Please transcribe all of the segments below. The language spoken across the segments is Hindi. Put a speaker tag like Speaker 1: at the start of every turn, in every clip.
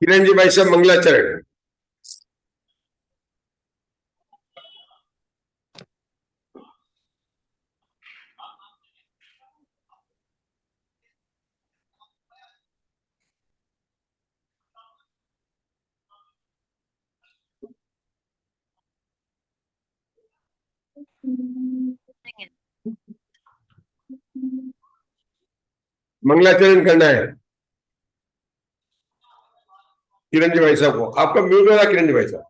Speaker 1: किरण जी भाई साहब मंगलाचरण। मंगलाचरण करना है किरण जी भाई साहब को। आपका म्यूट हो रहा किरण जी भाई साहब।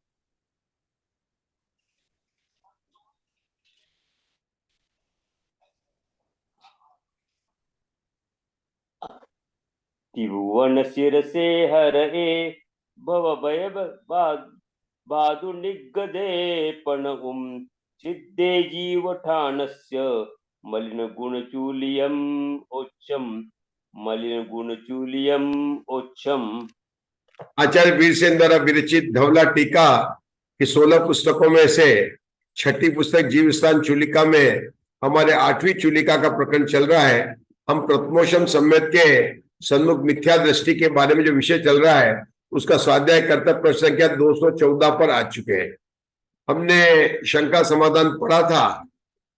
Speaker 2: त्रिभुवन शिरसे हरए भवभय बाधु निगदे पणउम सिद्धे जीवठानस्य मलिन गुणचूलियम ओच्छम मलिन गुणचूलियम ओच्छम।
Speaker 1: आचार्य वीरसेन द्वारा विरचित धवला टीका की 16 पुस्तकों में से छठी पुस्तक जीव स्थान चूलिका में हमारे 8वीं चूलिका का प्रकरण चल रहा है। हम प्रथमोषम सम्यक के सन्मुख मिथ्या दृष्टि के बारे में जो विषय चल रहा है उसका स्वाध्याय कर्तव्य प्रश्न संख्या 214 पर आ चुके हैं। हमने शंका समाधान पढ़ा था।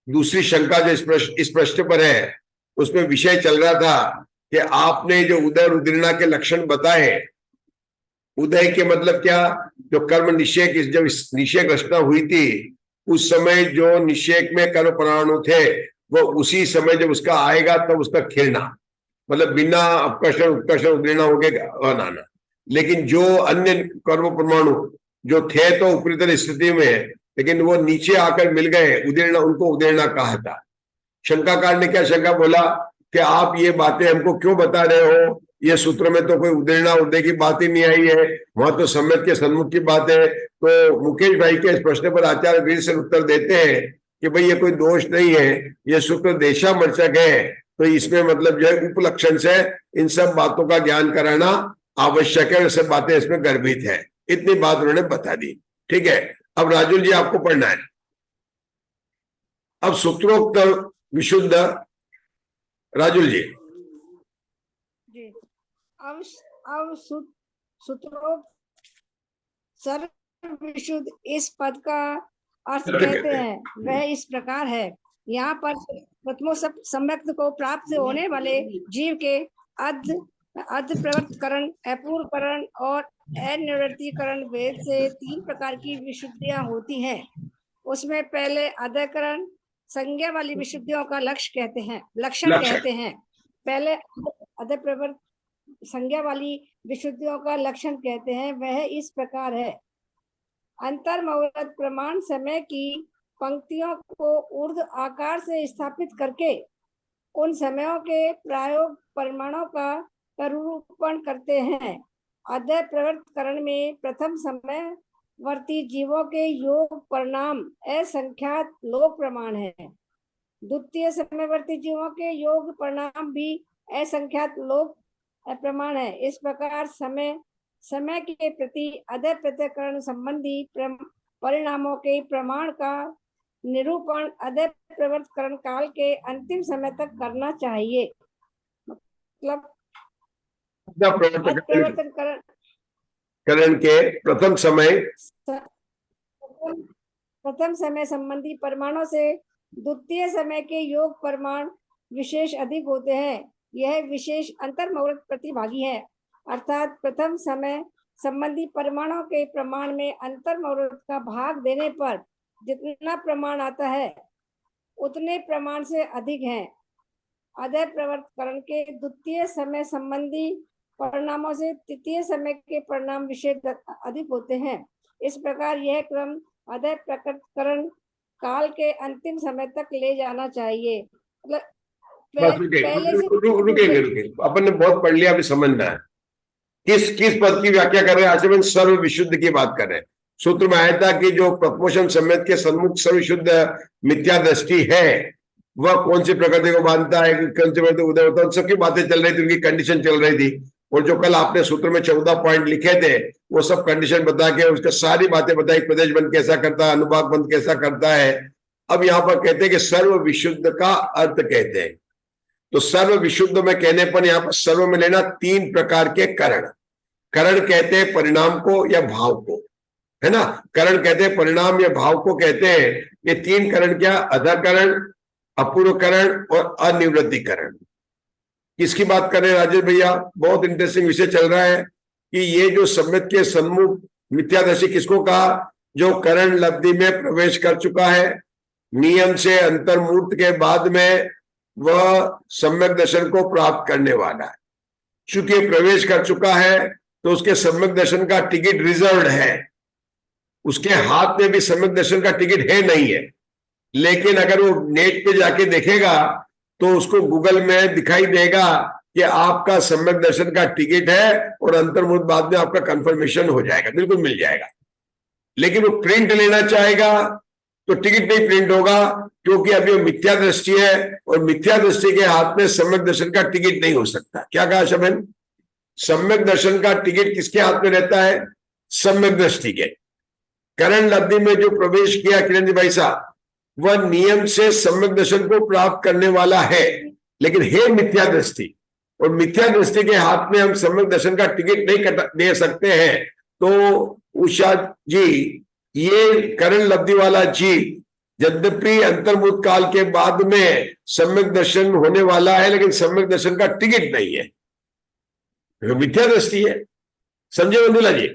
Speaker 1: दूसरी शंका जो इस प्रश्न पर है उसमें विषय चल रहा था कि आपने जो उदय और उदीर्णा के लक्षण बताए, उदय के मतलब क्या, जो कर्म निषेक, जब निषेक रचना हुई थी उस समय जो निषेक में कर्म परमाणु थे वो उसी समय जब उसका आएगा तब उसका खिलना, मतलब बिना अपकर्षण उत्कर्षण उदीर्णा हो गया अनाना। लेकिन जो अन्य कर्म परमाणु जो थे तो उपरितल स्थिति में, लेकिन वो नीचे आकर मिल गए, उदीर्णा, उनको उदीर्णा कहा था। शंकाकार ने क्या शंका बोला कि आप ये बातें हमको क्यों बता रहे हो, ये सूत्र में तो कोई उदीर्णा उदय की बात ही नहीं आई है, वहां तो सम्यक के सन्मुख की बात है। तो मुकेश भाई के इस प्रश्न पर आचार्य वीर से उत्तर देते हैं कि भाई ये कोई दोष नहीं है, ये सूत्र देशामर्चक है, तो इसमें मतलब जो है उपलक्षण से इन सब बातों का ज्ञान कराना आवश्यक है, सब बातें इसमें गर्भित है। इतनी बात उन्होंने बता दी। ठीक है, अब राजुल जी आपको पढ़ना है। अब सूत्रोक्त विशुद्ध राजुल जी।
Speaker 3: अब सूत्रोक्त सर्व विशुद्ध इस पद का अर्थ कहते हैं वह इस प्रकार है। यहाँ पर प्रथमो सम्यक को प्राप्त होने वाले जीव के अर्ध प्रवृत्तकरण, अपूर्वकरण और अनिवृत्तिकरण भेद से 3 प्रकार की विशुद्धियां होती हैं। उसमें पहले अध्यकरण संज्ञा वाली विशुद्धियों का लक्षण कहते हैं। पहले अध्य प्रवृत्त संज्ञा वाली विशुद्धियों का लक्षण कहते हैं, वह इस प्रकार है। अंतर्मुहूर्त प्रमाण समय की पंक्तियों को ऊर्ध्व आकार से स्थापित करके उन समयों के प्रायोग परिमाणों का निरूपण करते हैं। अध्य प्रवृत्तकरण में प्रथम समय वर्ती जीवों के योग परिणाम असंख्यात लोक प्रमाण है। द्वितीय समयवर्ती जीवों के योग परिणाम भी असंख्यात लोक प्रमाण है। इस प्रकार समय के प्रति अध्य प्रत्यकरण संबंधी परिणामों के प्रमाण का निरूपण अध्य प्रवृत्तकरण काल के अंतिम समय तक करना चाहिए। मतलब
Speaker 1: प्रवृत्तकरण के प्रथम
Speaker 3: समय संबंधी परिमाणों से द्वितीय समय के योग परिमाण विशेष अधिक होते हैं। यह विशेष अंतर्मुहूर्त प्रतिभागी है, अर्थात प्रथम समय संबंधी परिमाणों के प्रमाण में अंतर्मुहूर्त का भाग देने पर जितना प्रमाण आता है उतने प्रमाण से अधिक है। अध्य प्रवृत्तकरण के द्वितीय समय संबंधी परिणामों से तृतीय समय के परिणाम विशेष अधिक होते हैं। इस प्रकार यह क्रम अध्य प्रकटकरण काल के अंतिम समय तक ले जाना चाहिए। मतलब
Speaker 1: रुकेंगे, अपन ने बहुत पढ़ लिया, अभी समझना है किस पद की व्याख्या कर रहे हैं। आचरण सर्व विशुद्ध की बात कर रहे हैं। सूत्र में आया था कि जो प्रथमोषम सम्यक के सन्मुख सर्वशुद्ध मिथ्या दृष्टि है वह कौन सी प्रकृति को मानता है, कौन सी प्रकृति उदय होता है, सबकी बातें चल रही थी, उनकी कंडीशन चल रही थी। और जो कल आपने सूत्र में 14 पॉइंट लिखे थे वो सब कंडीशन बता के उसका सारी बातें बताई, प्रदेश बंद कैसा करता है, अनुभाग बंद कैसा करता है। अब यहाँ पर कहते हैं कि सर्व विशुद्ध का अर्थ कहते हैं। तो सर्व विशुद्ध में कहने पर यहाँ पर सर्व में लेना 3 प्रकार के करण। करण कहते हैं परिणाम को या भाव को, है ना। करण कहते हैं परिणाम या भाव को कहते हैं। ये तीन करण क्या, अधकरण, अपूर्वकरण और अनिवृत्तिकरण। किसकी बात कर रहे हैं राजेश भैया? बहुत इंटरेस्टिंग विषय चल रहा है कि ये जो सम्यक के सन्मुख मिथ्यादर्शी किसको कहा? जो करण लब्धि में प्रवेश कर चुका है, नियम से अंतर्मूर्त के बाद में वह सम्यक दर्शन को प्राप्त करने वाला है। चूंकि प्रवेश कर चुका है तो उसके सम्यक दर्शन का टिकट रिजर्व्ड है, उसके हाथ में भी सम्यक दर्शन का टिकट है नहीं है। लेकिन अगर वो नेट पे जाके देखेगा तो उसको गूगल में दिखाई देगा कि आपका सम्यक दर्शन का टिकट है और अंतर्मुख बाद में आपका कंफर्मेशन हो जाएगा, बिल्कुल मिल जाएगा। लेकिन वो प्रिंट लेना चाहेगा तो टिकट नहीं प्रिंट होगा, क्योंकि अभी वो मिथ्या दृष्टि है और मिथ्या दृष्टि के हाथ में सम्यक दर्शन का टिकट नहीं हो सकता। क्या कहा शबन? सम्यक दर्शन का टिकट किसके हाथ में रहता है? सम्यक दृष्टि के। करण लब्धि में जो प्रवेश किया किरण जी भाई साहब, वह नियम से सम्यक दर्शन को प्राप्त करने वाला है, लेकिन है मिथ्या दृष्टि, और मिथ्या दृष्टि के हाथ में हम सम्यक दर्शन का टिकट नहीं दे सकते हैं। तो उषा जी, ये करण लब्धि वाला जी यद्यपि अंतर्मुख काल के बाद में सम्यक दर्शन होने वाला है, लेकिन सम्यक दर्शन का टिकट नहीं है, मिथ्या दृष्टि है। समझे मंजुला जी?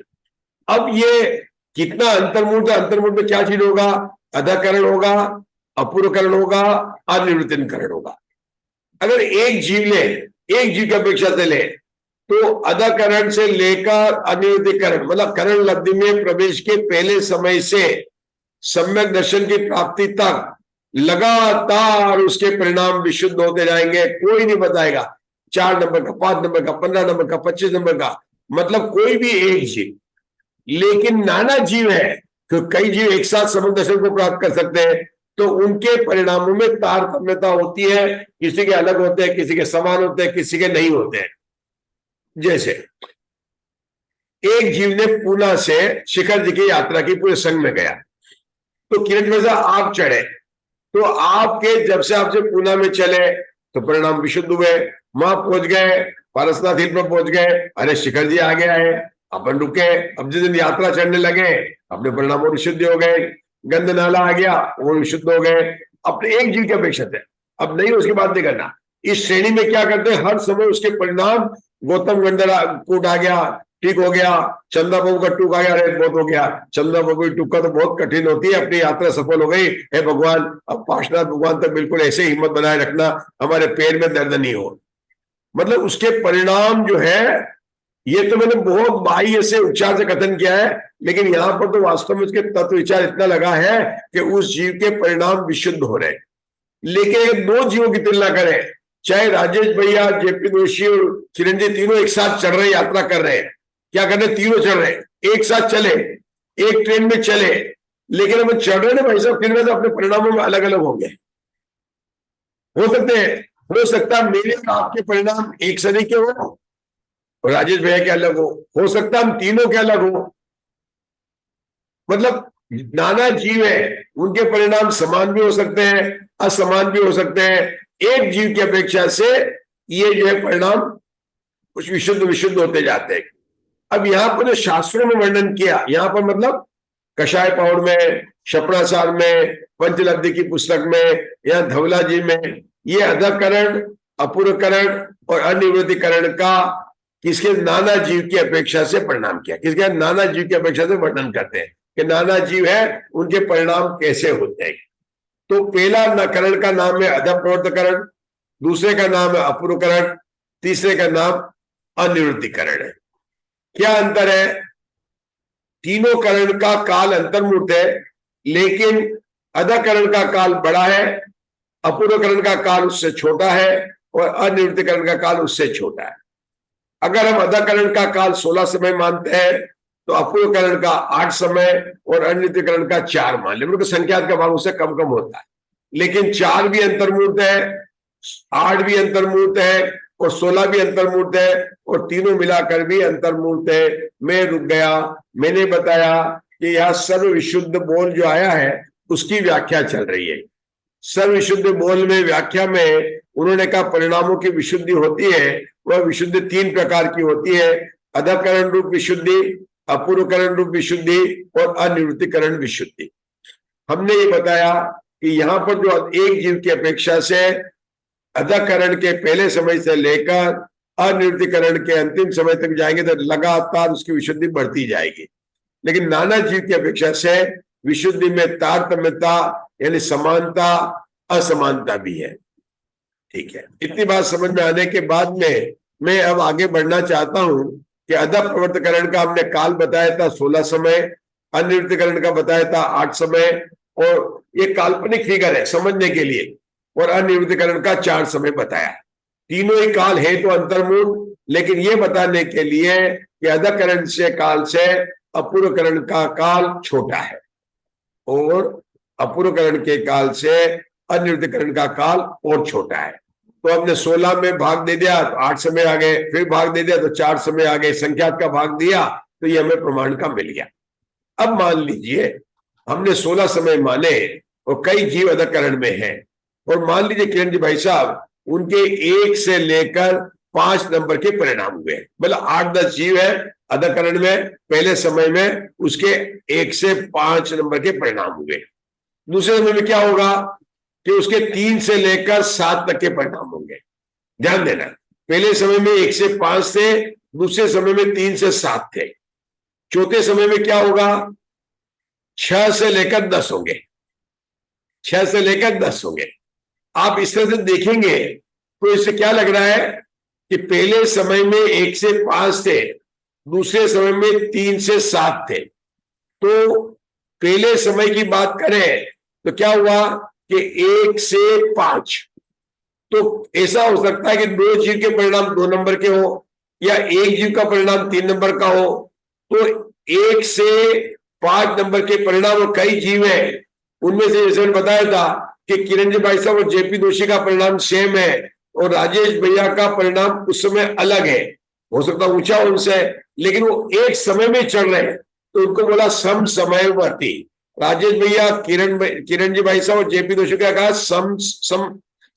Speaker 1: अब ये कितना अंतर्मुख, अंतर्मुख में क्या चीज होगा? अधकरण होगा, अपूर्वकरण होगा, अनिवृत्तिकरण होगा। अगर एक जीव ले, एक जीव की अपेक्षा से ले, तो अधकरण से लेकर अनिवृत्तिकरण मतलब करण लब्धि में प्रवेश के पहले समय से सम्यक दर्शन की प्राप्ति तक लगातार उसके परिणाम विशुद्ध होते जाएंगे। कोई नहीं बताएगा 4 नंबर का, 5 नंबर का, 15 नंबर का, 25 नंबर का, मतलब कोई भी एक जीव। लेकिन नाना जीव है, तो कई जीव एक साथ सम्यक दर्शन को प्राप्त कर सकते हैं, तो उनके परिणामों में तारतम्यता होती है। किसी के अलग होते हैं, किसी के समान होते हैं, किसी के नहीं होते हैं। जैसे एक जीव ने पूना से शिखर जी की यात्रा की, पूरे संघ में गया, तो किरण में से आप चढ़े, तो आपके जब से आपसे पूना में चले तो परिणाम विशुद्ध हुए। वहां पहुंच गए, पारसनाथ हिल पर पहुंच गए, अरे शिखर जी आ गया है, अपन रुके। अब जिस दिन यात्रा चढ़ने लगे अपने परिणाम और विशुद्ध हो गए। गंध नाला आ गया, वो विशुद्ध हो गए। अपने एक जीव की अपेक्षा थे, अब नहीं उसकी बात नहीं करना। इस श्रेणी में क्या करते हैं, हर समय उसके परिणाम, गौतम गंडरा कूट आ गया, ठीक हो गया। चंदा बाबू का टूक आ गया, अरे बहुत हो गया। चंदा बाबू की टूका तो बहुत कठिन होती है, अपनी यात्रा सफल हो गई। हे भगवान, अब पार्श्वनाथ भगवान तक बिल्कुल ऐसे हिम्मत बनाए रखना, हमारे पैर में दर्द नहीं हो। मतलब उसके परिणाम जो है, ये तो मैंने बहुत बाह्य से उच्चार से कथन किया है, लेकिन यहां पर तो वास्तव में उसके तत्व विचार इतना लगा है कि उस जीव के परिणाम विशुद्ध हो रहे। लेकिन 2 जीवों की तुलना करें, चाहे राजेश भैया, जेपी जोशी और किरण जी तीनों एक साथ चल रहे, यात्रा कर रहे हैं। क्या कर रहे? तीनों चल रहे, एक साथ चले, एक ट्रेन में चले, लेकिन हम चढ़ रहे ना भाई साहब, फिर तो अपने परिणामों में अलग अलग होंगे। हो सकते हैं, हो सकता है मेरे और आपके परिणाम एक सदी के हो और राजेश भैया के अलग हो सकता है हम तीनों के अलग हो। मतलब नाना जीव है, उनके परिणाम समान भी हो सकते हैं, असमान भी हो सकते हैं। एक जीव की अपेक्षा से ये जो है परिणाम कुछ विशुद्ध विशुद्ध होते जाते हैं। अब यहाँ पर जो शास्त्रों में वर्णन किया, यहाँ पर मतलब कषाय पौड़ में, शपणासार में, पंचलब्धि की पुस्तक में, या धवला जी में, ये अधकरण, अपूर्वकरण और अनिवृत्तिकरण का किसके नाना जीव की अपेक्षा से परिणाम किया। किसके नाना जीव की अपेक्षा से वर्णन करते हैं कि नाना जीव है, उनके परिणाम कैसे होते हैं। तो पहला करण का नाम है अधप्रवर्तकरण, दूसरे का नाम है अपूर्वकरण, तीसरे का नाम अनिवृत्तिकरण है। क्या अंतर है? तीनों करण का काल अंतर्मुक्त है, लेकिन अधकरण का काल बड़ा है, अपूर्वकरण का काल उससे छोटा है और अनिवृत्तिकरण का काल उससे छोटा है। अगर हम अधकरण का काल 16 समय मानते हैं तो अपूर्वकरण का 8 समय और अनिवृत्तिकरण का 4 मान लें। संख्यात का भाग उससे कम कम होता है, लेकिन 4 भी अंतर्मूर्त है, 8 भी अंतर्मूर्त है और 16 भी अंतर्मूर्त है, और तीनों मिलाकर भी अंतर्मूर्त है। मैं रुक गया, मैंने बताया कि यह सर्व विशुद्ध बोल जो आया है उसकी व्याख्या चल रही है। सर्व विशुद्ध बोल में व्याख्या में उन्होंने कहा परिणामों की विशुद्धि होती है, वह विशुद्धि 3 प्रकार की होती है। अधकरण रूप विशुद्धि, अपूर्वकरण रूप विशुद्धि और अनिवृत्तिकरण विशुद्धि। हमने ये बताया कि यहाँ पर जो एक जीव की अपेक्षा से अधकरण के पहले समय से लेकर अनिवृत्तिकरण के अंतिम समय तक जाएंगे तो लगातार उसकी विशुद्धि बढ़ती जाएगी। लेकिन नाना जीव की अपेक्षा से विशुद्धि में तारतम्यता यानी समानता असमानता भी है। ठीक है, इतनी बात समझ में आने के बाद में मैं अब आगे बढ़ना चाहता हूं कि अधः प्रवर्तकरण का हमने काल बताया था 16 समय, अनिवृत्तिकरण का बताया था 8 समय, और ये काल्पनिक फिगर है समझने के लिए, और अनिवृत्तिकरण का 4 समय बताया। तीनों ही काल है तो अंतर्मूल, लेकिन ये बताने के लिए कि अधकरण से काल से अपूर्वकरण का काल छोटा है और अपूर्वकरण के काल से अनिवृत्तिकरण का काल और छोटा है। तो हमने 16 में भाग दे दिया तो 8 समय आ गए, फिर भाग दे दिया तो 4 समय आ गए, संख्यात का भाग दिया तो ये हमें प्रमाण का मिल गया। अब मान लीजिए हमने 16 समय माने और कई जीव अधकरण में हैं, और मान लीजिए किरण जी भाई साहब उनके 1 से लेकर 5 नंबर के परिणाम हुए, मतलब 8-10 जीव है अधकरण में पहले समय में, उसके 1 से 5 नंबर के परिणाम हुए। दूसरे समय में क्या होगा कि उसके 3 से लेकर 7 तक के परिणाम होंगे। ध्यान देना, पहले समय में 1 से 5 थे, दूसरे समय में 3 से 7 थे। चौथे समय में क्या होगा, 6 से लेकर 10 होंगे, 6 से लेकर 10 होंगे। आप इस तरह से देखेंगे तो इससे क्या लग रहा है कि पहले समय में 1 से 5 थे, दूसरे समय में 3 से 7 थे। तो पहले समय की बात करें तो क्या हुआ कि 1 से 5, तो ऐसा हो सकता है कि 2 जीव के परिणाम 2 नंबर के हो या 1 जीव का परिणाम 3 नंबर का हो। तो 1 से 5 नंबर के परिणाम और कई जीव हैं, उनमें से जैसे मैंने बताया था कि किरण जी भाई साहब और जेपी दोषी का परिणाम सेम है और राजेश भैया का परिणाम उस समय अलग है, हो सकता ऊंचा उनसे, लेकिन वो एक समय में चल रहे हैं तो उनको बोला समसमयवर्ती। राजेश भैया किरण जी भाई साहब और जेपी दोषी का कहा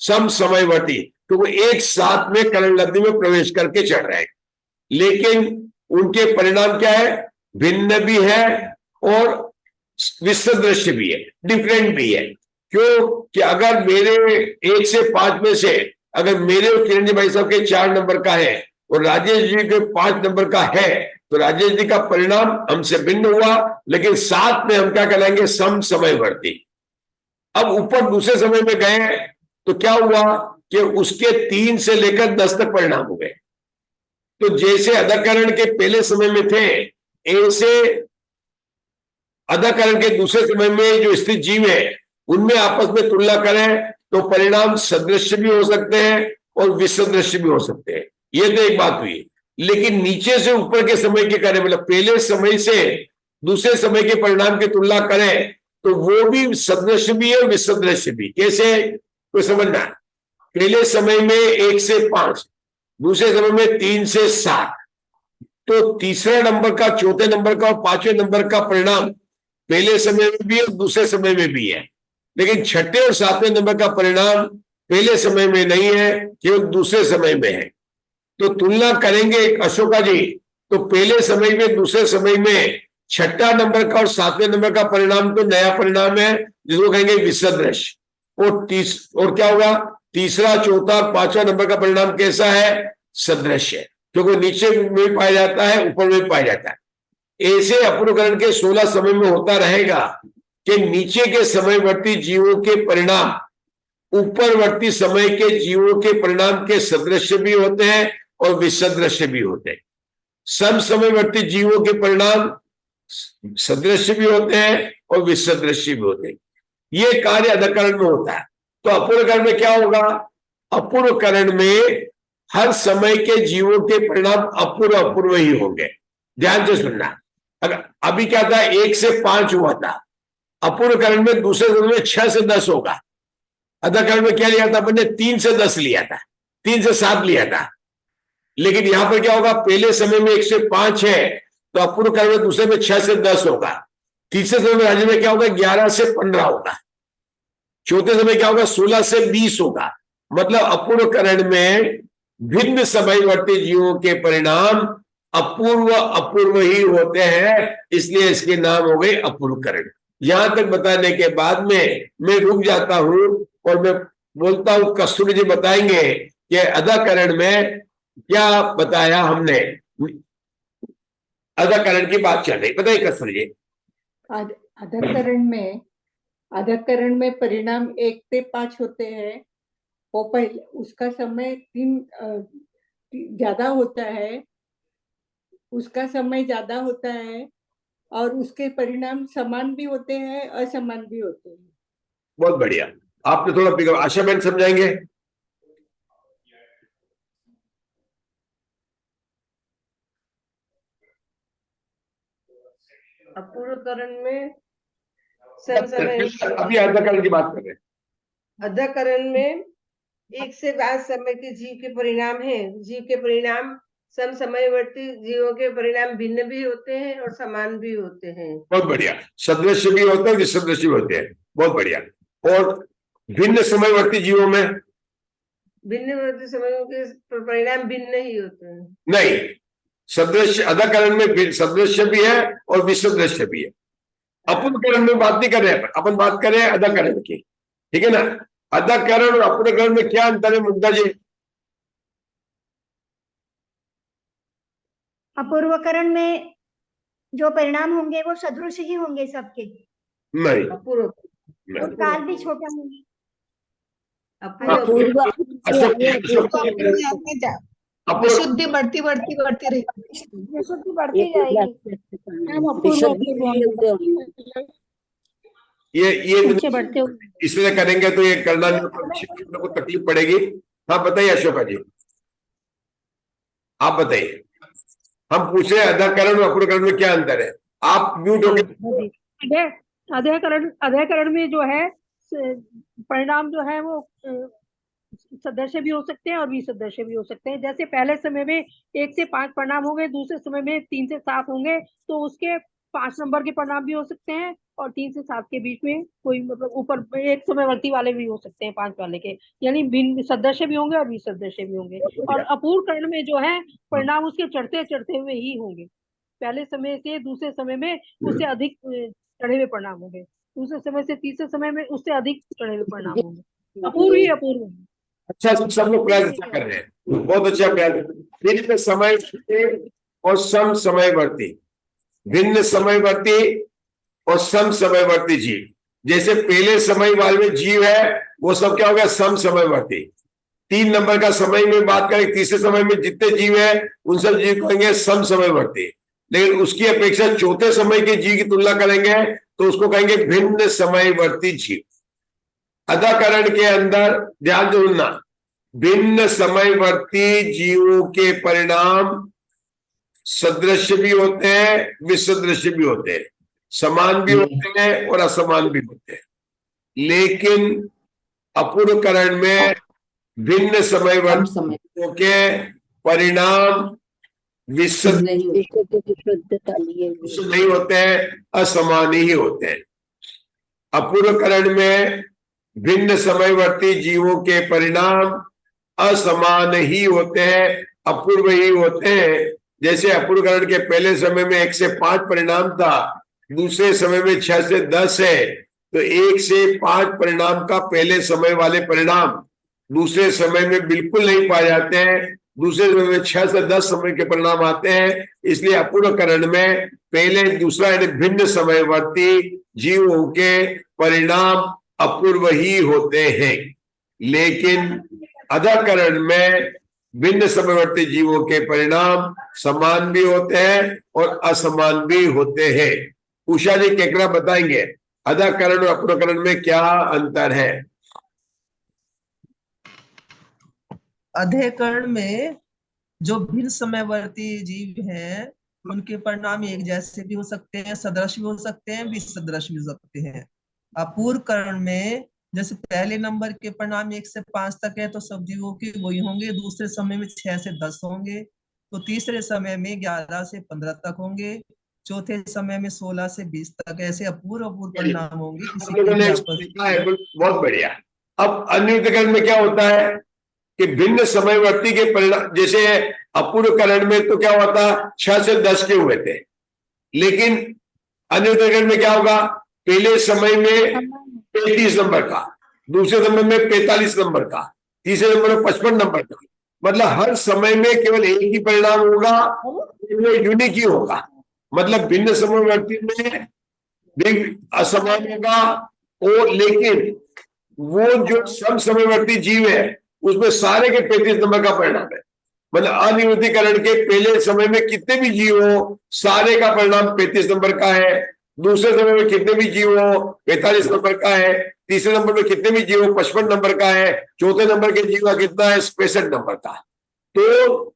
Speaker 1: समसमयवर्ती, तो वो एक साथ में करण लब्धि में प्रवेश करके चढ़ रहे हैं, लेकिन उनके परिणाम क्या है, भिन्न भी है और विसदृश्य भी है, डिफरेंट भी है। क्यों कि अगर मेरे 1 से 5 में से अगर मेरे और किरण जी भाई साहब के 4 नंबर का है और राजेश जी के 5 नंबर का है, तो राजेश जी का परिणाम हमसे भिन्न हुआ, लेकिन साथ में हम क्या कहलाएंगे, समसमयवर्ती। अब ऊपर दूसरे समय में गए तो क्या हुआ कि उसके 3 से लेकर 10 तक परिणाम हुए। तो जैसे अधकरण के पहले समय में थे, ऐसे अधकरण के दूसरे समय में जो स्थित जीव है उनमें आपस में तुलना करें तो परिणाम सदृश्य भी हो सकते हैं और विसदृश्य भी हो सकते हैं। ये तो एक बात हुई। लेकिन नीचे से ऊपर के समय के करें, मतलब पहले समय से दूसरे समय के परिणाम की तुलना करें तो वो भी सदृश्य भी है, विसदृश्य भी। कैसे, तो समझना, पहले समय में 1 से 5, दूसरे समय में 3 से 7, तो तीसरे नंबर का, चौथे नंबर का और 5वें नंबर का परिणाम पहले समय में भी और दूसरे समय में भी है, लेकिन छठे और 7वें नंबर का परिणाम पहले समय में नहीं है, केवल दूसरे समय में है। तो तुलना करेंगे अशोका जी, तो पहले समय में दूसरे समय में छठा नंबर का और 7वें नंबर का परिणाम तो नया परिणाम है जिसको कहेंगे विसदृश्य, और क्या होगा, तीसरा, चौथा, 5वां नंबर का परिणाम कैसा है, सदृश्य, क्योंकि नीचे में पाया जाता है, ऊपर में पाया जाता है। ऐसे अपूर्वकरण के 16 समय में होता रहेगा कि नीचे के समयवर्ती जीवों के परिणाम ऊपरवर्ती समय के जीवों के परिणाम के सदृश्य भी होते हैं और विसदृश्य भी होते हैं। समसमयवर्ती जीवों के परिणाम सदृश्य भी होते हैं और विसदृश्य भी होते हैं। ये कार्य अधकरण में होता है। तो अपूर्वकरण में क्या होगा, अपूर्वकरण में हर समय के जीवों के परिणाम अपूर्व ही होंगे। ध्यान से सुनना, अगर अभी क्या था, 1 से 5 हुआ था, अपूर्वकरण में दूसरे समय में 6 से 10 होगा। अधकरण में क्या लिया था अपने, 3 से 10 लिया था, 3 से 7 लिया था। लेकिन यहां पर क्या होगा, पहले समय में 1 से 5 है तो अपूर्वकरण में दूसरे में 6 से 10 होगा। तीसरे समय में राज्य में क्या होगा, 11 से 15 होगा। चौथे समय क्या होगा, 16 से 20 होगा। मतलब अपूर्वकरण में भिन्न समयवर्ती जीवों के परिणाम अपूर्व अपूर्व ही होते हैं, इसलिए इसके नाम हो गए अपूर्वकरण। यहां तक बताने के बाद में मैं रुक जाता हूं और मैं बोलता हूं कस्तूरी जी बताएंगे कि अदाकरण में क्या बताया हमने। अदाकरण की बात चल रही, बताइए कस्तूरी जी।
Speaker 4: अधकरण में परिणाम 1 से 5 होते हैं। वो पहले उसका समय 3 ज्यादा होता है, उसका समय ज्यादा होता है और उसके परिणाम समान भी होते हैं, असमान भी होते हैं।
Speaker 1: बहुत बढ़िया, आपने थोड़ा पिघल। आशा बहन समझाएंगे।
Speaker 5: अपूर्वकरण में समसमय
Speaker 1: अभी अदाकरण की बात कर रहे हैं।
Speaker 5: अधकरण में 1 से 5 समय के जीव के परिणाम है। जीव के परिणाम समसमयवर्ती जीवों के परिणाम भिन्न भी होते हैं और समान भी होते हैं।
Speaker 1: बहुत बढ़िया, सदृश भी होते हैं, विसदृश भी होते हैं। बहुत बढ़िया। और भिन्न समयवर्ती जीवों में
Speaker 5: भिन्नवर्ती समयों के परिणाम भिन्न ही होते हैं।
Speaker 1: नहीं, सदृश अदाकरण में सदृश भी है और विसदृश भी है। अपूर्वकरण में बात नहीं कर रहे हैं, अपन बात कर रहे हैं अदाकरण की, ठीक है ना। अदाकरण और अपूर्वकरण में क्या अंतर है मुग्धा जी?
Speaker 6: अपूर्वकरण में जो परिणाम होंगे वो सदृश ही होंगे सबके,
Speaker 1: नहीं,
Speaker 5: अपूर्व
Speaker 6: और काल भी छोटा होंगे।
Speaker 5: अपूर्व
Speaker 7: विशुद्धि बढ़ती बढ़ती बढ़ती रहेगी।
Speaker 3: विशुद्धि बढ़ती जाएगी।
Speaker 1: ये इसलिए करेंगे तो ये करना को तकलीफ पड़ेगी। हाँ बताइए अशोका जी, आप बताइए। हम पूछ रहे हैं अदाकरण और अपूर्वकरण में क्या अंतर है। आप म्यूट हो गए।
Speaker 8: अध्ययकरण में जो है परिणाम जो है वो सदृश भी हो सकते हैं और विसदृश भी हो सकते हैं। जैसे पहले समय में 1 से 5 परिणाम होंगे, दूसरे समय में 3 से 7 होंगे, तो उसके 5 नंबर के परिणाम भी हो सकते हैं और 3 से 7 के बीच में कोई मतलब ऊपर एक समयवर्ती वाले भी हो सकते हैं 5 वाले के, यानी भिन्न सदृश भी होंगे और विसदृश भी होंगे। और अपूर्वकरण में जो है परिणाम उसके चढ़ते चढ़ते हुए ही होंगे। पहले समय से दूसरे समय में उससे अधिक चढ़े हुए परिणाम होंगे, दूसरे समय से तीसरे समय में उससे अधिक चढ़े हुए परिणाम होंगे। अपूर्व ही अपूर्व है।
Speaker 1: अच्छा, सब लोग प्रयास अच्छा कर रहे हैं, बहुत अच्छा प्रयास। भिन्न समयवर्ती और सम समयवर्ती, भिन्न समयवर्ती और सम समयवर्ती जीव। जैसे पहले समय वाले जीव है वो सब क्या हो गया, सम समयवर्ती। 3 नंबर का समय में बात करें, तीसरे समय में जितने जीव है उन सब जीव कहेंगे सम समयवर्ती। लेकिन उसकी अपेक्षा चौथे समय के जीव की तुलना करेंगे तो उसको कहेंगे भिन्न समयवर्ती जीव। अदाकरण के अंदर ध्यान देना, भिन्न समयवर्ती जीवों के परिणाम सदृश भी होते हैं, विसदृश भी होते हैं, समान भी होते हैं और असमान भी होते हैं। लेकिन अपूर्वकरण में भिन्न समयवर्तियों के परिणाम विसदृश नहीं होते हैं, असमान ही होते हैं। अपूर्वकरण में भिन्न समयवर्ती जीवों के परिणाम असमान ही होते हैं, अपूर्व ही होते हैं। जैसे अपूर्वकरण के पहले समय में 1 से 5 परिणाम था, दूसरे समय में 6 से 10 है, तो 1 से 5 परिणाम का पहले समय वाले परिणाम दूसरे समय में बिल्कुल नहीं पाए जाते हैं, दूसरे समय में 6 से 10 समय के परिणाम आते हैं। इसलिए अपूर्वकरण में पहले दूसरा यानी भिन्न समयवर्ती जीवों के परिणाम अपूर्व ही होते हैं। लेकिन अदाकरण में भिन्न समयवर्ती जीवों के परिणाम समान भी होते हैं और असमान भी होते हैं। उषा जी केकरा बताएंगे अदाकरण और अपूर्वकरण में क्या अंतर है।
Speaker 7: अध्ययकरण में जो भिन्न समयवर्ती जीव हैं उनके परिणाम एक जैसे भी हो सकते हैं, सदृश भी हो सकते हैं, विसदृश भी हो सकते हैं। अपूर्वकरण में जैसे पहले नंबर के परिणाम 1 से 5 तक है तो सब जीवों के वही होंगे, दूसरे समय में 6 से 10 होंगे, तो तीसरे समय में 11 से 15 तक होंगे, चौथे समय में 16 से 20 तक। ऐसे अपूर्व परिणाम होंगे।
Speaker 1: बहुत बढ़िया। अब अनियुक्तकरण में क्या होता है कि भिन्न समयवर्ती के परिणाम, जैसे अपूर्व करण में तो क्या हुआ था, 6 से 10 के हुए थे, लेकिन अनिरुद्ध करण में क्या होगा, पहले समय में 35 नंबर का, दूसरे नंबर में 45 नंबर का, तीसरे नंबर में 55 नंबर का। मतलब हर समय में केवल एक ही परिणाम होगा, वो यूनिक ही होगा। मतलब भिन्न समयवर्ती में भी असमान होगा, और लेकिन वो जो सम समयवर्ती जीव है उसमें सारे के 35 नंबर का परिणाम है। मतलब अनिरुद्धीकरण के पहले समय में कितने भी जीव हो, सारे का परिणाम 35 नंबर का है। दूसरे समय में कितने भी जीव हो, 45 नंबर का है। तीसरे नंबर में कितने भी जीव हो, 55 नंबर का है। चौथे नंबर के जीव का कितना है, 65 नंबर का। तो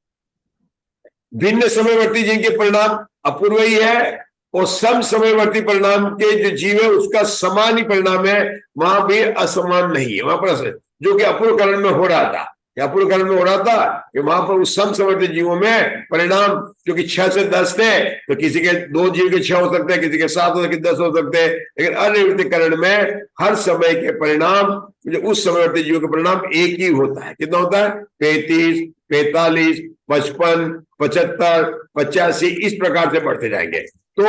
Speaker 1: भिन्न समयवर्ती जीव के परिणाम अपूर्व ही है, और सम समयवर्ती परिणाम के जो जीव है उसका समान ही परिणाम है, वहां भी असमान नहीं है। वहां पर जो कि अपूर्व करण में हो रहा था, अपूर्व करण में हो रहा था कि वहां पर उस सम समयवर्ती जीवों में परिणाम जो कि 6 से 10 थे, तो किसी के 2 जीव के 6 हो सकते हैं, किसी के 7 हो सकते, 10 हो सकते हैं। लेकिन अनिरुद्ध करण में हर समय के परिणाम, जो उस समयवर्ती जीवों का परिणाम एक ही होता है। कितना होता है, 35, 45, 55, 75, 85, इस प्रकार से बढ़ते जाएंगे। तो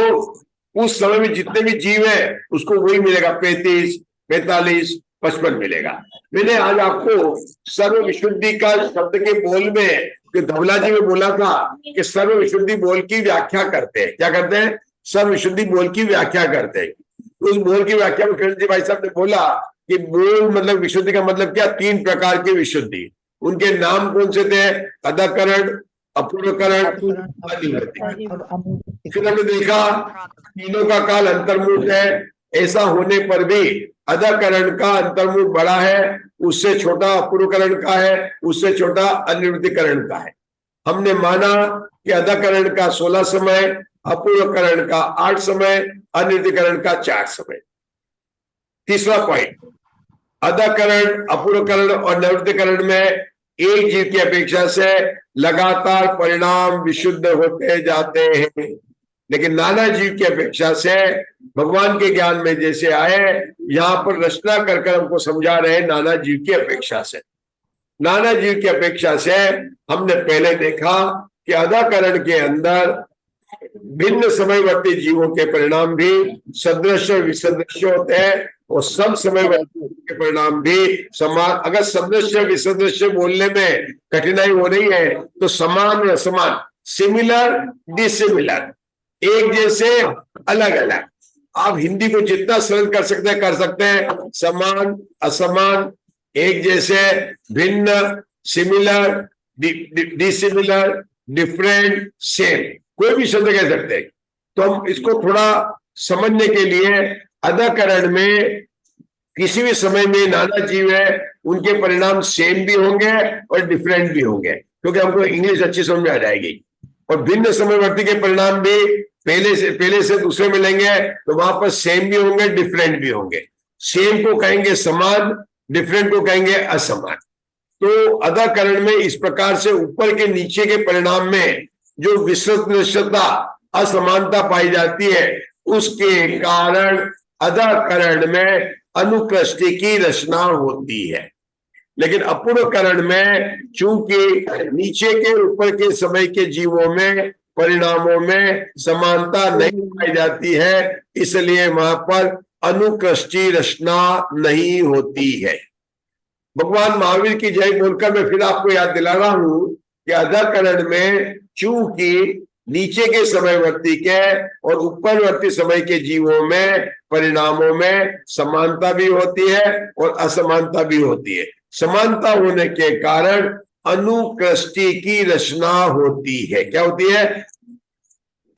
Speaker 1: उस समय में जितने भी जीव है उसको वही मिलेगा, 35, 45, 55 मिलेगा। मैंने आज आपको सर्व विशुद्धि का शब्द के बोल में, कि धवला जी ने बोला था कि सर्व विशुद्धि बोल की व्याख्या करते हैं। क्या करते हैं, सर्व विशुद्धि बोल की व्याख्या करते हैं। उस बोल की व्याख्या में कृष्ण जी भाई साहब ने बोला कि बोल मतलब विशुद्धि का मतलब क्या, 3 प्रकार की विशुद्धि। उनके नाम कौन से थे, अधकरण, अपूर्वकरण, अनिरुद्धीकरण। फिर हमने देखा तीनों का काल अंतर्मुख है, ऐसा होने पर भी अधकरण का अंतर्मुख बड़ा है, उससे छोटा अपूर्वकरण का है, उससे छोटा अनिरुद्धीकरण का है। हमने माना कि अधकरण का 16 समय, अपूर्वकरण का 8 समय, अनिरुद्धीकरण का 4 समय। तीसरा पॉइंट, अधकरण, अपूर्वकरण और निरुद्धीकरण में एक जीव की अपेक्षा से लगातार परिणाम विशुद्ध होते जाते हैं, लेकिन नाना जीव की अपेक्षा से भगवान के ज्ञान में जैसे आए, यहाँ पर रचना कर हमको समझा रहे हैं नाना जीव की अपेक्षा से। नाना जीव की अपेक्षा से हमने पहले देखा कि अधकरण के अंदर भिन्न समयवर्ती जीवों के परिणाम भी सदृश विसदृश होते हैं, और सब समयवर्ती के परिणाम भी समान। अगर सदृश विसदृश बोलने में कठिनाई हो रही है तो समान असमान, सिमिलर डिसिमिलर, एक जैसे अलग अलग, आप हिंदी को जितना सरल कर सकते हैं। समान, असमान, एक जैसे, भिन्न, सिमिलर, डिसिमिलर, डिफरेंट, सेम, कोई भी शब्द कह सकते हैं। तो हम इसको थोड़ा समझने के लिए, अधकरण में किसी भी समय में नाना जीव है, उनके परिणाम सेम भी होंगे और डिफरेंट भी होंगे, क्योंकि हमको इंग्लिश अच्छी समझ में आ जाएगी। और भिन्न समयवर्ती के परिणाम भी पहले से दूसरे मिलेंगे, तो वहां पर सेम भी होंगे, डिफरेंट भी होंगे। सेम को कहेंगे समान, डिफरेंट को कहेंगे असमान। तो अधकरण में इस प्रकार से ऊपर के नीचे के परिणाम में जो विसदृशता, असमानता पाई जाती है, उसके कारण अधकरण में अनुकृष्टि की रचना होती है। लेकिन अपूर्वकरण में चूंकि नीचे के ऊपर के समय के जीवों में परिणामों में समानता नहीं पाई जाती है, इसलिए वहां पर अनुकृष्टि रचना नहीं होती है। भगवान महावीर की जय बोलकर मैं फिर आपको याद दिला रहा हूं कि अधकरण में चूंकि नीचे के समयवर्ती के और ऊपरवर्ती समय के जीवों में परिणामों में समानता भी होती है और असमानता भी होती है। समानता होने के कारण अनुकृष्टि की रचना होती है। क्या होती है,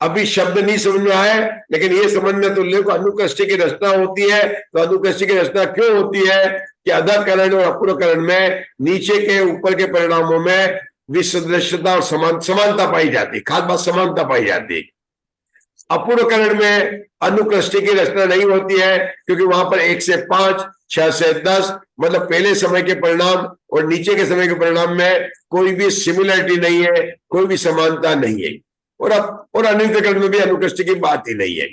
Speaker 1: अभी शब्द नहीं समझ में आए, लेकिन ये समझने तो ले को अनुकृष्टि की रचना होती है। तो अनुकृष्टि की रचना क्यों होती है कि अधकरण और अपूर्वकरण में नीचे के ऊपर के परिणामों में विसदृशता और समानता पाई जाती है। खास बात, समानता पाई जाती है। अपूर्वकरण में अनुकृष्टि की रचना नहीं होती है, क्योंकि वहां पर 1 से 5, 6 से 10, मतलब पहले समय के परिणाम और नीचे के समय के परिणाम में कोई भी सिमिलरिटी नहीं है, कोई भी समानता नहीं है। और अनिरुद्धीकरण में भी अनुकृष्टि की बात ही नहीं है।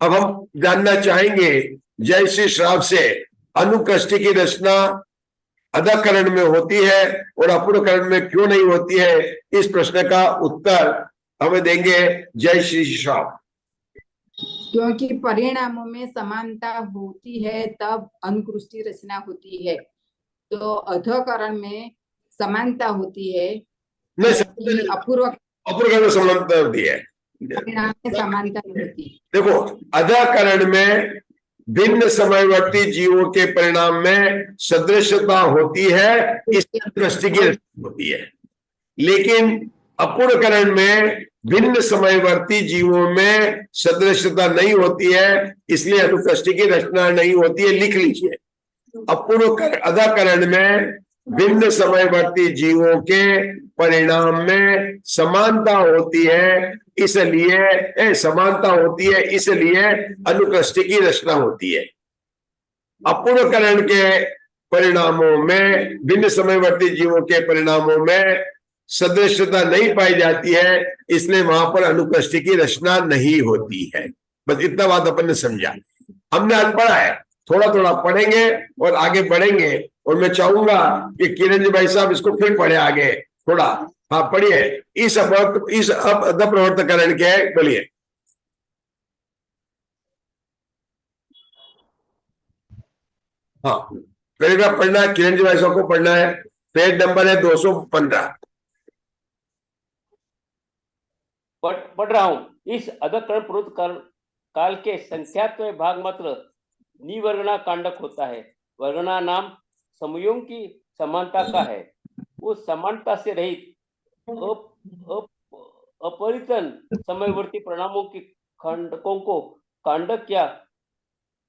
Speaker 1: अब हम जानना चाहेंगे जय श्री श्राव से अनुकृष्टि की रचना अधःकरण में होती है और अपूर्वकरण में क्यों नहीं होती है, इस प्रश्न का उत्तर हमें देंगे जय श्री श्याम।
Speaker 9: क्योंकि परिणामों में समानता होती है तब अनुकृष्टि रचना होती है, तो अधःकरण में समानता होती है,
Speaker 1: नहीं, अपूर्वकरण में समानता होती है,
Speaker 9: परिणाम में समानता होती है।
Speaker 1: देखो अधःकरण में भिन्न समयवर्ती जीवों के परिणाम में सदृशता होती है, इसलिए दृष्टि की रचना होती है। लेकिन अपूर्वकरण में भिन्न समयवर्ती जीवों में सदृशता नहीं होती है, इसलिए अनुकृष्टि की रचना नहीं होती है। लिख लीजिए, अधःकरण में भिन्न समयवर्ती जीवों के परिणाम में समानता होती है, इसलिए समानता होती है, इसलिए अनुकृष्टि की रचना होती है। अपूर्वकरण के परिणामों में, भिन्न समयवर्ती जीवों के परिणामों में सदृशता नहीं पाई जाती है, इसलिए वहां पर अनुकृष्टि की रचना नहीं होती है। बस इतना बात अपन ने समझा। हमने आज पढ़ा है, थोड़ा थोड़ा पढ़ेंगे और आगे बढ़ेंगे, और मैं चाहूंगा कि किरण जी भाई साहब इसको फिर पढ़े आगे थोड़ा। हाँ पढ़िए, इस अधःप्रवर्तकरण के बोलिए। हाँ पैराग्राफ पढ़ना है, किरण जी भाई साहब को पढ़ना है, पेज नंबर है 215।
Speaker 2: पढ़ रहा हूं। इस अधःकरण पूर्व काल के संख्यात्मक भाग मात्र निवर्गणा कांडक होता है। वर्गणा नाम समयों की समानता का है। उस समानता से रहित अपरितन समयवर्ती परिणामों के कांडकों को कांडक या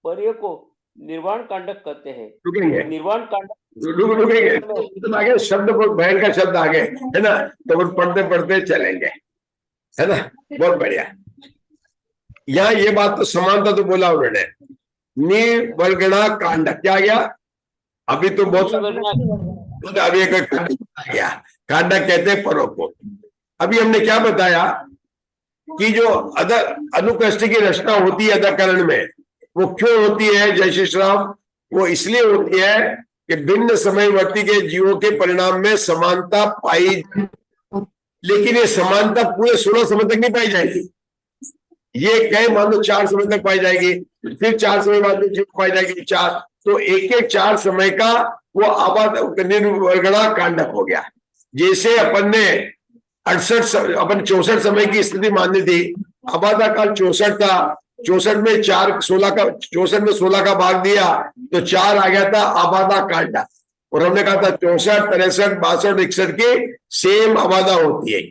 Speaker 2: पर्य को निर्वाण कांडक कहते हैं। निर्वाण कांडक
Speaker 1: रुकेंगे, आगे शब्द बहन का शब्द आगे है ना, तो पढ़ते पढ़ते चलेंगे, है ना। बहुत बढ़िया। यहाँ ये बात तो समानता तो बोला उन्होंने, निवर्गणा कांडक क्या गया अभी तो बहुत, अभी एक गया कांडक कहते हैं पर्व को। अभी हमने क्या बताया कि जो अनुकृष्टि की रचना होती है अधःकरण में, वो क्यों होती है जय श्री राम? वो इसलिए होती है कि भिन्न समयवर्ती के जीवों के परिणाम में समानता पाई, लेकिन ये समानता पूरे 16 समय तक नहीं पाई जाएगी। ये कहे मान लो 4 समय तक पाई जाएगी, फिर 4 समय बाद में पाई जाएगी 4, तो एक 4 समय का वो आबाद निर्वर्गणा कांडक हो गया। जैसे अपन ने 64 समय की स्थिति मानी थी, आबादा काल 64 था, 64 में 16 का भाग दिया तो 4 आ गया था आबादा कांडा, और हमने कहा था 64, 63, 62, 61 की सेम आबादा होती है।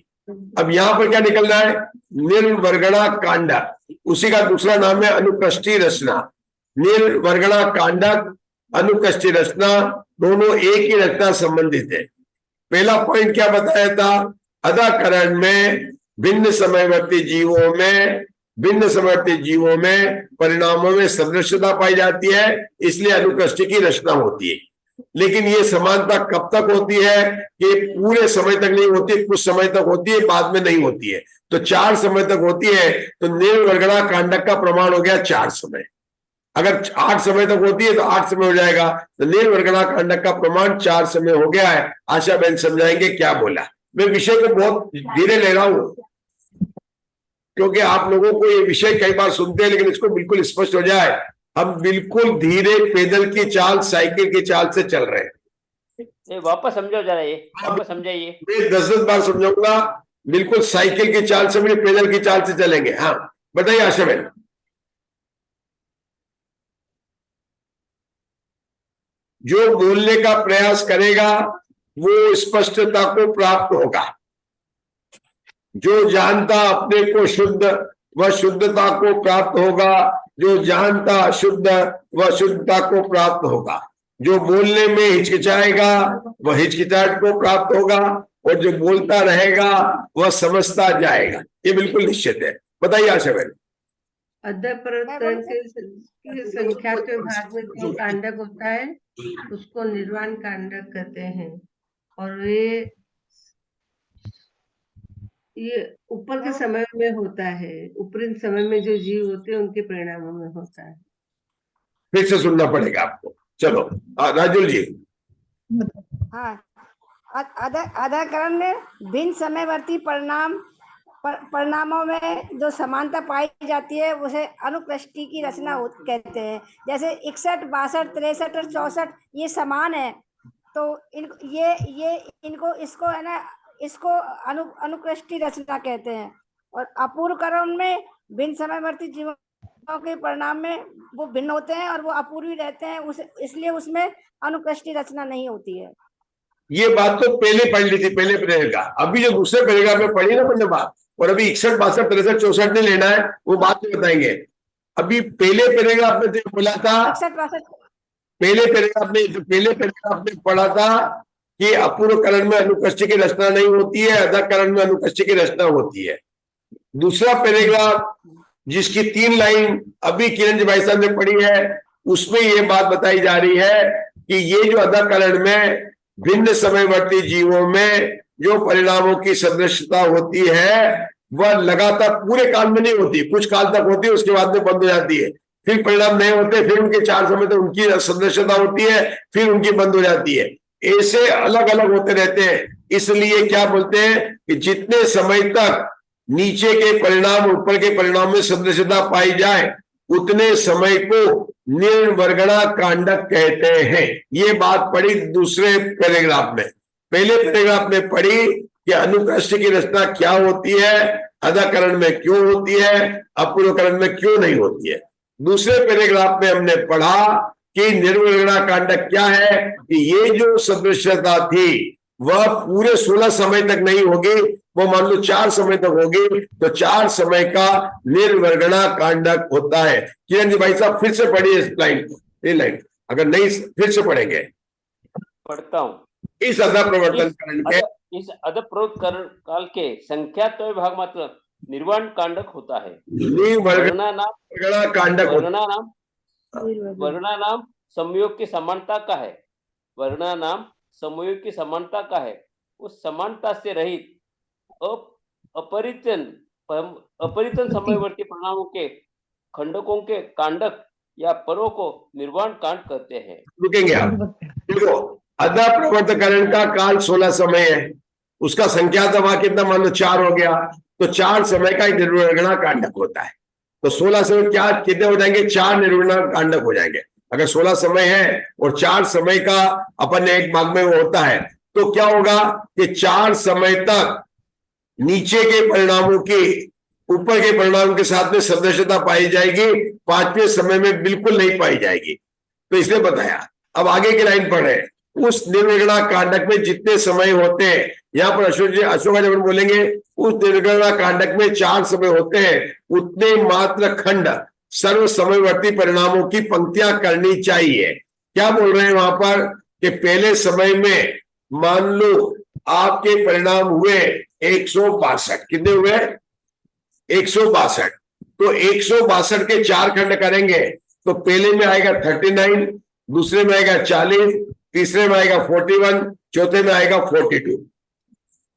Speaker 1: अब यहाँ पर क्या निकलना है? निर्वर्गणा कांडक, उसी का दूसरा नाम है अनुकृष्टि रचना। निर्वर्गणा कांडक, अनुकृष्टि रचना, दोनों एक ही रचना संबंधित है। पहला पॉइंट क्या बताया था? अधःकरण में भिन्न समयवर्ती जीवों में परिणामों में सदृशता पाई जाती है, इसलिए अनुकृष्टि की रचना होती है। लेकिन ये समानता कब तक होती है? कि पूरे समय तक नहीं होती, कुछ समय तक होती है, बाद में नहीं होती है। तो 4 समय तक होती है, तो निर्वर्गणा कांडक का प्रमाण हो गया 4 समय। अगर 8 समय तक होती है तो 8 समय हो जाएगा, तो निर्वर्गणा कांडक का प्रमाण 4 समय हो गया है। आशा बहन समझाएंगे क्या बोला। मैं विषय को बहुत धीरे ले रहा हूं, क्योंकि आप लोगों को ये विषय कई बार सुनते हैं, लेकिन इसको बिल्कुल स्पष्ट हो जाए। हम बिल्कुल धीरे पैदल की चाल, साइकिल की चाल से चल रहे हैं।
Speaker 2: वापस समझो जरा, ये वापस समझाइए।
Speaker 1: मैं 10 बार समझाऊंगा, बिल्कुल साइकिल की चाल से, मेरे पैदल की चाल से चलेंगे। हाँ बताइए आशा बहन। जो बोलने का प्रयास करेगा वो स्पष्टता को प्राप्त होगा। जो जानता अपने को शुद्ध, वह शुद्धता को प्राप्त होगा। जो जानता शुद्ध, वह शुद्धता को प्राप्त होगा। जो बोलने में हिचकिचाएगा वह हिचकिचाहट को प्राप्त होगा, और जो बोलता रहेगा वह समझता जाएगा। ये बिल्कुल निश्चित है। बताइए आशा बहन।
Speaker 5: अधःप्रवर्तन के संख्या के भाग में जो कांडक होता है उसको निर्वाण कांडक कहते हैं, और ये ऊपर के समय में होता है। ऊपरी समय में जो जीव होते हैं उनके परिणामों में होता है।
Speaker 1: फिर से सुनना पड़ेगा आपको। चलो राजुल जी।
Speaker 3: हाँ, अधाकरण में भिन्न समयवर्ती परिणामों में जो समानता पाई जाती है उसे अनुकृष्टि की रचना कहते हैं। जैसे 61, 62, 63 और 64 ये समान है, तो इनको इसको है ना, इसको अनुकृष्टि रचना कहते हैं। और अपूर्व करण में भिन्न समयवर्ती जीवों के परिणाम में वो भिन्न होते हैं और वो अपूर्वी रहते हैं, इसलिए उसमें अनुकृष्टि रचना नहीं होती है।
Speaker 1: ये बात तो पहले पढ़ ली थी, पहले पैराग्राफ। अभी जो दूसरे पैराग्राफ में पढ़ी ना अपने बात, और अभी 61, 62, 63, 64 नहीं लेना है, वो बात में बताएंगे। अभी पहले पैराग्राफ में तो बोला था,
Speaker 3: 61, 62
Speaker 1: पहले पैराग्राफ में पढ़ा था कि अपूर्व करण में अनुकृष्टि की रचना नहीं होती है, अधाकरण में अनुकृष्टि की रचना होती है। दूसरा पैराग्राफ जिसकी 3 लाइन अभी किरण जी भाई साहब ने पढ़ी है, उसमें ये बात बताई जा रही है कि ये जो अधाकरण में भिन्न समयवर्ती जीवों में जो परिणामों की सदृशता होती है वह लगातार पूरे काल में नहीं होती, कुछ काल तक होती है, उसके बाद में बंद हो जाती है, फिर परिणाम नहीं होते, फिर उनके 4 समय तक उनकी सदृशता होती है, फिर उनकी बंद हो जाती है। ऐसे अलग अलग होते रहते हैं। इसलिए क्या बोलते हैं कि जितने समय तक नीचे के परिणाम ऊपर के परिणाम में सदृशता पाई जाए उतने समय को निर्वर्गणा कांडक कहते हैं। ये बात पढ़ी दूसरे पैराग्राफ में। पहले पैराग्राफ में पढ़ी कि अनुकृष्टि की रचना क्या होती है, अधाकरण में क्यों होती है, अपूर्वकरण में क्यों नहीं होती है। दूसरे पैराग्राफ में हमने पढ़ा कि निर्वर्गणा कांडक क्या है, कि ये जो सदृशता थी वह पूरे 16 समय तक नहीं होगी, वो मान लो 4 समय तक होगी, तो 4 समय का निर्वर्गणा कांडक होता है। किरण जी भाई साहब फिर से पढ़िए इस लाइन, ये लाइन अगर नहीं फिर से पढ़ेंगे।
Speaker 2: पढ़ता हूँ।
Speaker 1: इस अध प्रवर्तन करण के
Speaker 2: इस अध प्रवर्तन काल के संख्यात्मक भाग मात्र निर्वाण कांडक होता है।
Speaker 1: निर्वर्गणा कांडक
Speaker 2: वर्णा नाम संयोग की समानता का है, वर्णा नाम संयोग की समानता का है। उस समानता से रहित अपरितन समयवर्ती परिणामों के खंडकों के कांडक या परों को निर्वाण कांड कहते हैं।
Speaker 1: रुकेंगे आप, देखो अध प्रवर्तकरण का काल 16 समय है, उसका संख्या दवा कितना, मान लो 4 हो गया, तो 4 समय का एक निर्वर्गणा कांडक होता है। तो 16 समय क्या कितने हो जाएंगे, 4 निर्वर्गणा कांडक हो जाएंगे। अगर 16 समय है और 4 समय का अपन एक भाग में वो होता है, तो क्या होगा कि 4 समय तक नीचे के परिणामों की ऊपर के परिणाम के साथ में सदृशता पाई जाएगी, 5वें समय में बिल्कुल नहीं पाई जाएगी। तो इसलिए बताया। अब आगे की लाइन पढ़ रहे, उस निर्विगणा कांडक में जितने समय होते हैं, यहाँ पर अशोका जब बोलेंगे उस निर्विगणा कांडक में 4 समय होते हैं, उतने मात्र खंड सर्व समयवर्ती परिणामों की पंक्तियां करनी चाहिए। क्या बोल रहे हैं वहां पर कि पहले समय में मान लो आपके परिणाम हुए 162, कितने हुए 162, तो 162 के 4 खंड करेंगे, तो पहले में आएगा 39, दूसरे में आएगा 40, तीसरे में आएगा 41, चौथे में आएगा 42।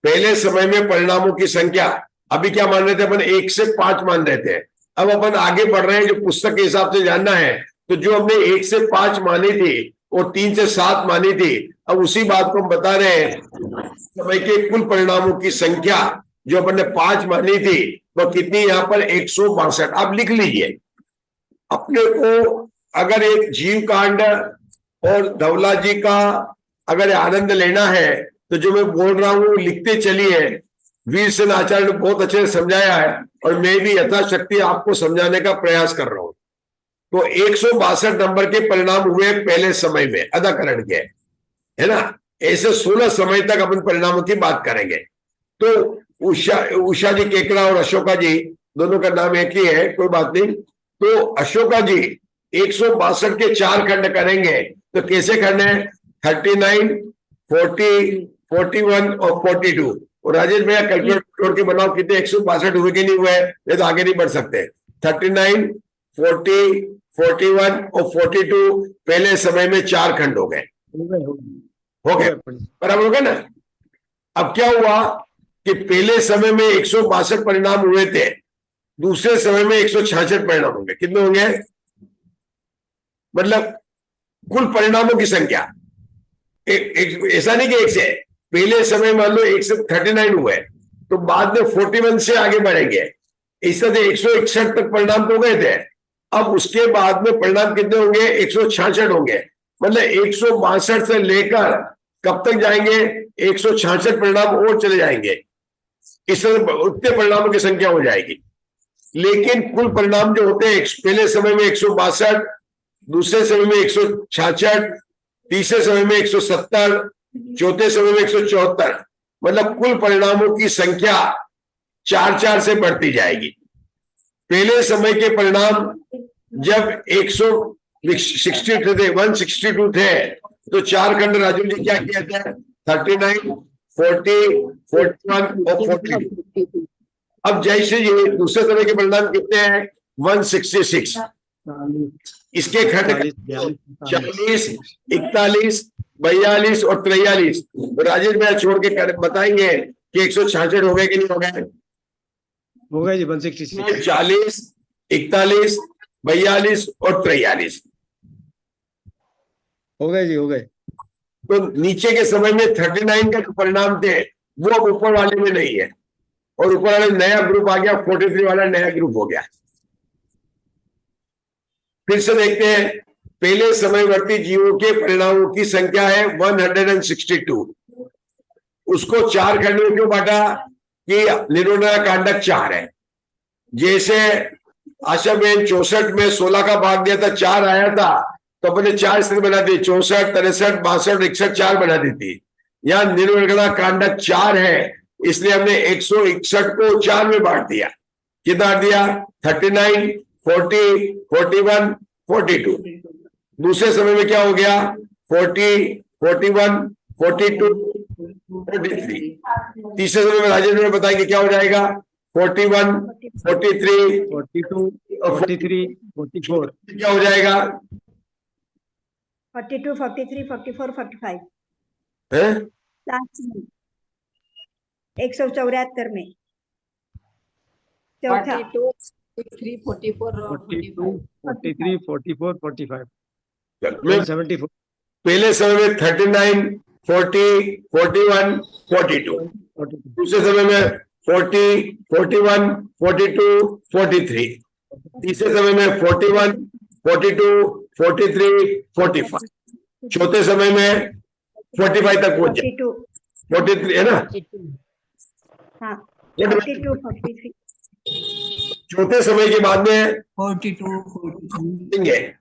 Speaker 1: पहले समय में परिणामों की संख्या अभी क्या मान रहे थे अपन, 1 से 5 मान रहे थे। अब अपन आगे बढ़ रहे हैं, जो पुस्तक के हिसाब से जानना है, तो जो हमने 1 से 5 मानी थी और 3 से 7 मानी थी, अब उसी बात को हम बता रहे हैं। समय के कुल परिणामों की संख्या जो अपन ने 5 मानी थी वो कितनी, यहाँ पर 162। आप लिख लीजिए। अपने को अगर एक जीव कांड और धवला जी का अगर आनंद लेना है, तो जो मैं बोल रहा हूं लिखते चलिए। वीरसेन आचार्य ने बहुत अच्छे से समझाया है और मैं भी यथाशक्ति आपको समझाने का प्रयास कर रहा हूं। तो 162 नंबर के परिणाम हुए पहले समय में अधाकरण के, है ना। ऐसे 16 समय तक अपन परिणामों की बात करेंगे। तो उषा जी केकड़ा और अशोका जी दोनों का नाम एक ही है, कोई बात नहीं। तो अशोका जी 162 के 4 खंड करेंगे, तो कैसे खंड है, 39, 40, 41 और 42। और राजेश भैया कैलकुलेटर के बनाओ कितने 162 हुए कि नहीं हुए, ये तो आगे नहीं बढ़ सकते। 39, 40, 41 और 42 पहले समय में 4 खंड हो गए, बराबर हो गए ना। अब क्या हुआ कि पहले समय में 162 परिणाम हुए थे, दूसरे समय में 166 परिणाम होंगे। कितने होंगे, मतलब कुल परिणामों की संख्या ऐसा नहीं कि 1 से, पहले समय मान लो 1 से 39 हुए तो बाद में 41 से आगे बढ़ेंगे, इस तरह से 161 तक परिणाम तो गए थे। अब उसके बाद में परिणाम कितने होंगे? 166 होंगे। मतलब 162 से लेकर कब तक जाएंगे? 166 परिणाम और चले जाएंगे। इस तरह उतने परिणामों की संख्या हो जाएगी। लेकिन कुल परिणाम जो होते हैं पहले समय में 162, दूसरे समय में 166, तीसरे समय में 170, चौथे समय में 174, मतलब कुल परिणामों की संख्या 4-4 से बढ़ती जाएगी। पहले समय के परिणाम जब 162 थे, 162 थे, तो 4 खंड राजू जी क्या किया था? 39, 40, 41 और 42। अब जैसे ये दूसरे समय के परिणाम कितने हैं? 166। इसके खंड 40, 41, 42 और 43। राजेश भैया छोड़ के बताएंगे कि 166 हो गए कि नहीं हो गए?
Speaker 10: हो गए जी 166।
Speaker 1: 40, 41, 42 और 43
Speaker 10: हो गए जी, हो गए।
Speaker 1: तो नीचे के समय में 39 का जो परिणाम थे वो अब ऊपर वाले में नहीं है, और ऊपर वाले नया ग्रुप आ गया, 43 वाला नया ग्रुप हो गया। फिर से देखते हैं, पहले समयवर्ती जीवों के परिणामों की संख्या है 162। उसको 4 खंड में क्यों बांटा? कि निरोधना कांडक 4 है। जैसे आशा बेन 64 में 16 का भाग दिया था, 4 आया था, तो अपने 4 स्थिति बना दी, 64, 63, 62, 61, 4 बना दी थी। यहाँ निरोधना कांडक 4 है, इसलिए हमने 161 को 4 में बांट दिया। कितना बांट दिया? 39, 40, 41, 42। दूसरे समय में क्या हो गया? 40, 41, 42, 43। तीसरे समय में राजेंद्र ने बताया कि क्या हो जाएगा? 41, 43,
Speaker 10: 42, 43, 44
Speaker 1: क्या हो जाएगा?
Speaker 6: 42, 43, 44, 45
Speaker 1: है?
Speaker 6: लास्ट में 174 में चौथा
Speaker 9: 42, 43, 44 और
Speaker 10: 42, 43, 44, 45
Speaker 1: मैं
Speaker 10: 74।
Speaker 1: पहले समय में 39, 40, 41, 42। दूसरे समय में 40, 41, 42, 43। तीसरे समय में 41, 42, 43, 45। चौथे समय में 45 तक पहुंच जाए। 43 है ना?
Speaker 6: हाँ 42, 43
Speaker 1: चौथे समय के बाद में
Speaker 7: 42, 43,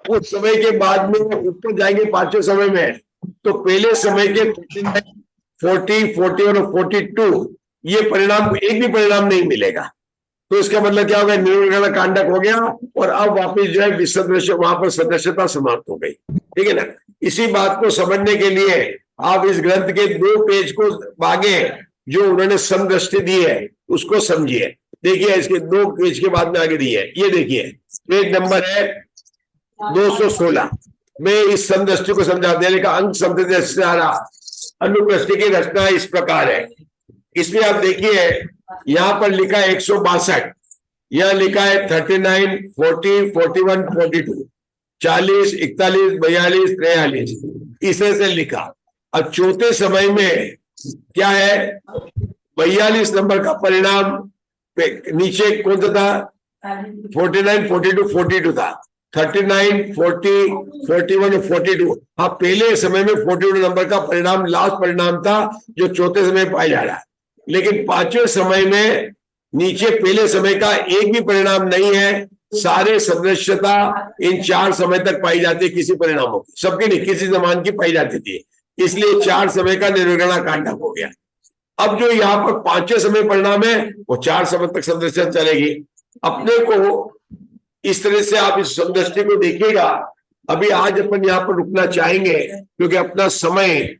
Speaker 1: उस समय के बाद में ऊपर जाएंगे 5वें समय में, तो पहले समय के 40, 41 और 42 ये परिणाम, एक भी परिणाम नहीं मिलेगा। तो इसका मतलब क्या हो गया? निरोधना कांडक हो गया, और अब वापस जो है विसदृश्य, वहां पर सदस्यता समाप्त हो गई। ठीक है ना? इसी बात को समझने के लिए आप इस ग्रंथ के 2 पेज को आगे जो उन्होंने समदृष्टि दी है उसको समझिए। देखिए इसके 2 पेज के बाद में आगे दी है, ये देखिए पेज नंबर है 216 में इस समदृष्टि को समझाते हैं। लिखा अंक समदृष्टि अनुप्रष्टि की रचना इस प्रकार है। इसमें आप देखिए यहां पर लिखा है 162, यहां लिखा है 39, 40, 41, 42, 40, 41, 42, 43, इस तरह से लिखा। अब चौथे समय में क्या है? 42 नंबर का परिणाम नीचे कौन सा था? 49, 42, 42 था। 39, 40, 41 और 42। हाँ, पहले समय में 42 नंबर का परिणाम लास्ट परिणाम था जो चौथे समय में पाया जा रहा है। लेकिन 5वें समय में नीचे पहले समय का एक भी परिणाम नहीं है। सारे सदस्यता इन 4 समय तक पाई जाती है, किसी परिणामों की, सबकी नहीं, किसी जमान की पाई जाती थी। इसलिए 4 समय का निरोधना कांडक हो गया। अब जो यहाँ पर 5वें समय परिणाम है वो 4 समय तक सदस्यता चलेगी। अपने को इस तरह से आप इस समदृष्टि को देखिएगा। अभी आज अपन यहाँ पर रुकना चाहेंगे क्योंकि अपना समय